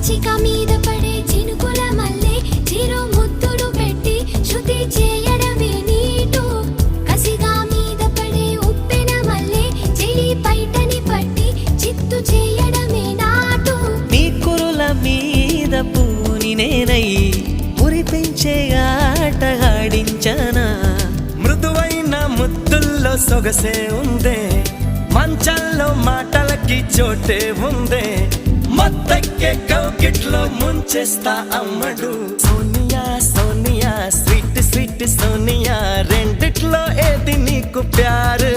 పిచ్చిక మీద పడే చినుకుల మల్లె చిరు ముద్దులు పెట్టి శృతి చేయడమే నీటు కసిగా మీద పడే ఉప్పెన మల్లె చెలి పైటని పట్టి చిత్తు చేయడమే నాటు నీ కురుల మీద పూని నేనై మురిపించే ఆట ఆడించనా మృదువైన ముద్దుల్లో సొగసే ఉందే మంచంలో మాటలకి చోటే ఉందే మత్తెక్కే కౌకిట్లో ముంచేస్తా అమ్మడు సోనియా సోనియా స్వీట్ స్వీట్ సోనియా రెండిట్లో ఏది నీకు ప్యారు